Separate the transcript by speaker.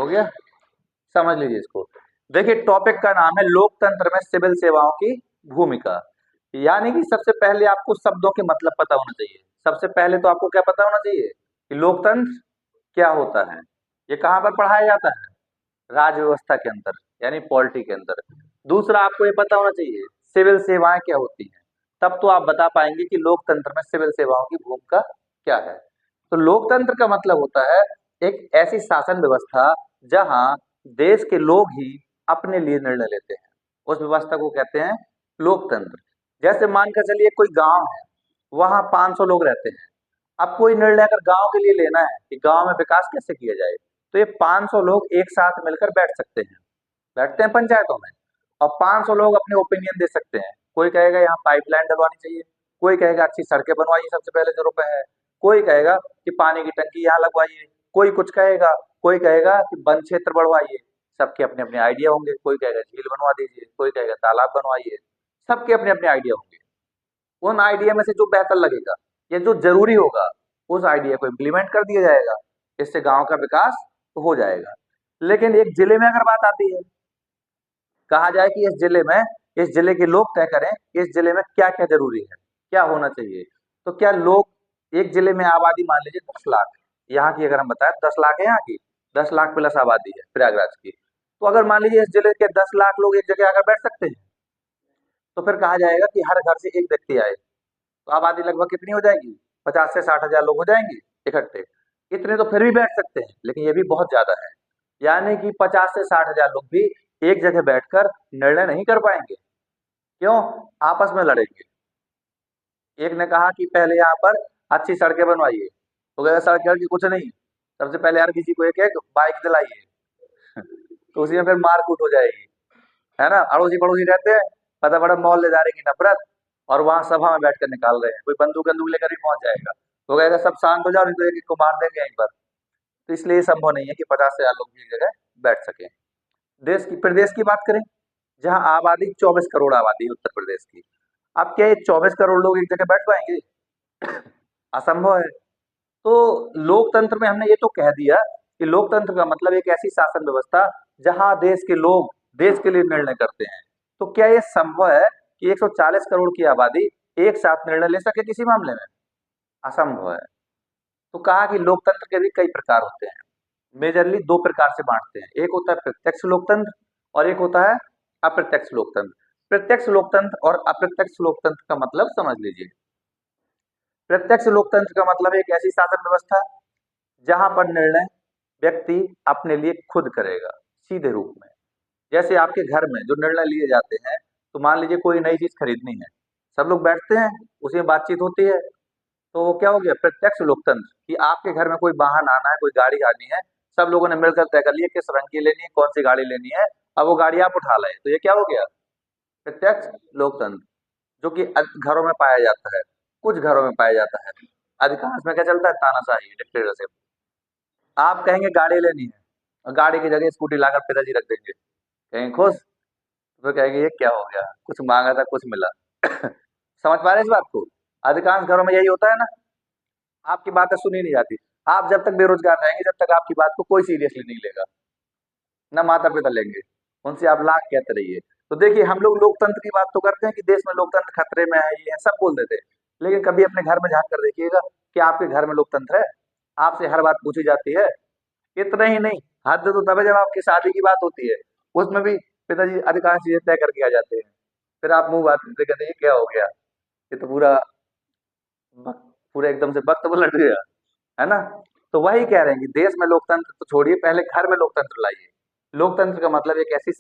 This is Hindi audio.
Speaker 1: हो गया, समझ लीजिए इसको। देखिए टॉपिक का नाम है लोकतंत्र में सिविल सेवाओं की भूमिका। यानी कि सबसे पहले आपको शब्दों के मतलब पता होना चाहिए। सबसे पहले तो आपको क्या पता होना चाहिए कि लोकतंत्र क्या होता है। ये कहाँ पर पढ़ाया जाता है? राज्य व्यवस्था के अंदर, यानी पॉलिटी के अंदर। दूसरा आपको ये पता होना चाहिए सिविल सेवाएं क्या होती हैं। तब तो आप बता पाएंगे कि लोकतंत्र में सिविल सेवाओं की भूमिका क्या है। तो लोकतंत्र का मतलब होता है एक ऐसी शासन व्यवस्था जहां देश के लोग ही अपने लिए निर्णय लेते हैं। उस व्यवस्था को कहते हैं लोकतंत्र। जैसे मानकर चलिए कोई गांव है, वहां 500 लोग रहते हैं। अब कोई निर्णय अगर गांव के लिए लेना है कि गांव में विकास कैसे किया जाए, तो ये 500 लोग एक साथ मिलकर बैठ सकते हैं, बैठते हैं पंचायतों में, और 500 लोग अपने ओपिनियन दे सकते हैं। कोई कहेगा यहाँ पाइपलाइन डलवानी चाहिए, कोई कहेगा अच्छी सड़कें बनवाइए सबसे पहले जो रुपए है, कोई कहेगा कि पानी की टंकी यहाँ लगवाइए, कोई कुछ कहेगा, कोई कहेगा कि वन क्षेत्र बढ़वाइए। सबके अपने अपने आइडिया होंगे। कोई कहेगा झील बनवा दीजिए, कोई कहेगा तालाब बनवाइए। सबके अपने अपने आइडिया होंगे। उन आइडिया में से जो बेहतर लगेगा या जो जरूरी होगा, उस आइडिया को इम्प्लीमेंट कर दिया जाएगा। इससे गांव का विकास तो हो जाएगा। लेकिन एक जिले में अगर बात आती है, कहा जाए कि इस जिले के लोग तय करें कि इस जिले में क्या क्या जरूरी है, क्या होना चाहिए। तो क्या लोग, एक जिले में आबादी मान लीजिए 10 लाख, यहाँ की अगर हम बताएं 10 लाख है, यहाँ की 10 लाख प्लस आबादी है प्रयागराज की। तो अगर मान लीजिए इस जिले के 10 लाख लोग एक जगह आकर बैठ सकते हैं, तो फिर कहा जाएगा कि हर घर से एक व्यक्ति आए, तो आबादी लगभग कितनी हो जाएगी? 50 से 60 हजार लोग हो जाएंगे इकट्ठे। इतने तो फिर भी बैठ सकते हैं, लेकिन ये भी बहुत ज्यादा है। यानी कि 50 से 60 हजार लोग भी एक जगह बैठकर निर्णय नहीं कर पाएंगे। क्यों? आपस में लड़ेंगे। एक ने कहा कि पहले यहाँ पर अच्छी सड़कें बनवाइए, तो कहेगा सड़क की कुछ नहीं, सबसे पहले यार किसी को एक एक बाइक दिलाइए। तो उसी में फिर मारकूट हो जाएगी, है ना। अड़ोसी पड़ोसी रहते हैं, पता पड़ा मोहल्लेदारी की नफरत, और वहां सभा में बैठकर निकाल रहे हैं। कोई बंदूक बंदूक लेकर ही पहुंच जाएगा, तो कहेगा सब शांत हो जाओ, नहीं तो एक एक को मार देंगे यहीं पर। तो इसलिए ये संभव नहीं है कि 50 से 1000 लोग भी एक जगह बैठ सके। प्रदेश की बात करें, जहां आबादी 24 करोड़ आबादी है उत्तर प्रदेश की। अब क्या ये 24 करोड़ लोग एक जगह बैठ पाएंगे? असंभव है। तो लोकतंत्र में हमने ये तो कह दिया कि लोकतंत्र का मतलब एक ऐसी शासन व्यवस्था जहां देश के लोग देश के लिए निर्णय करते हैं। तो क्या ये संभव है कि 140 करोड़ की आबादी एक साथ निर्णय ले सके किसी मामले में? असंभव है। तो कहा कि लोकतंत्र के भी कई प्रकार होते हैं। मेजरली दो प्रकार से बांटते हैं, एक होता है प्रत्यक्ष लोकतंत्र और एक होता है अप्रत्यक्ष लोकतंत्र। प्रत्यक्ष लोकतंत्र और अप्रत्यक्ष लोकतंत्र का मतलब समझ लीजिए। प्रत्यक्ष लोकतंत्र का मतलब एक ऐसी शासन व्यवस्था जहां पर निर्णय व्यक्ति अपने लिए खुद करेगा, सीधे रूप में। जैसे आपके घर में जो निर्णय लिए जाते हैं, तो मान लीजिए कोई नई चीज खरीदनी है, सब लोग बैठते हैं, उसी में बातचीत होती है। तो वो क्या हो गया? प्रत्यक्ष लोकतंत्र, कि आपके घर में कोई वाहन आना है, कोई गाड़ी आनी है, सब लोगों ने मिलकर तय कर लिया किस रंग की लेनी है, कौन सी गाड़ी लेनी है। अब वो गाड़ी आप उठा लाए, तो ये क्या हो गया? प्रत्यक्ष लोकतंत्र, जो कि घरों में पाया जाता है, कुछ घरों में पाया जाता है। अधिकांश में क्या चलता है? तानाशाही, डिक्टेटरशिप। आप कहेंगे गाड़ी लेनी है, और गाड़ी की जगह स्कूटी लाकर पिताजी रख देंगे, कहेंगे खुश। तो कहेंगे ये क्या हो गया, कुछ मांगा था कुछ मिला। समझ पा रहे हैं इस बात को? अधिकांश घरों में यही होता है ना। आपकी बातें सुनी नहीं जाती। आप जब तक बेरोजगार रहेंगे, जब तक आपकी बात को कोई सीरियसली नहीं लेगा, ना माता पिता लेंगे, उनसे आप लाख कहते रहिए। तो देखिए हम लोग लोकतंत्र की बात तो करते हैं कि देश में लोकतंत्र खतरे में है, ये है, सब बोल देते हैं। लेकिन कभी अपने घर में झांक कर देखिएगा कि आपके घर में लोकतंत्र है? आपसे हर बात पूछी जाती है? इतना ही नहीं, हद तो तब है जब आपकी शादी की बात होती है, उसमें भी पिताजी अधिकांश चीजें तय करके आ जाते हैं। फिर आप मुंह बात करते कहते हैं ये क्या हो गया, ये तो पूरा एकदम से वक्त पलट गया, है ना। तो वही कह रहे हैं कि देश में लोकतंत्र तो छोड़िए, पहले घर में लोकतंत्र लाइए। लोकतंत्र का मतलब एक ऐसी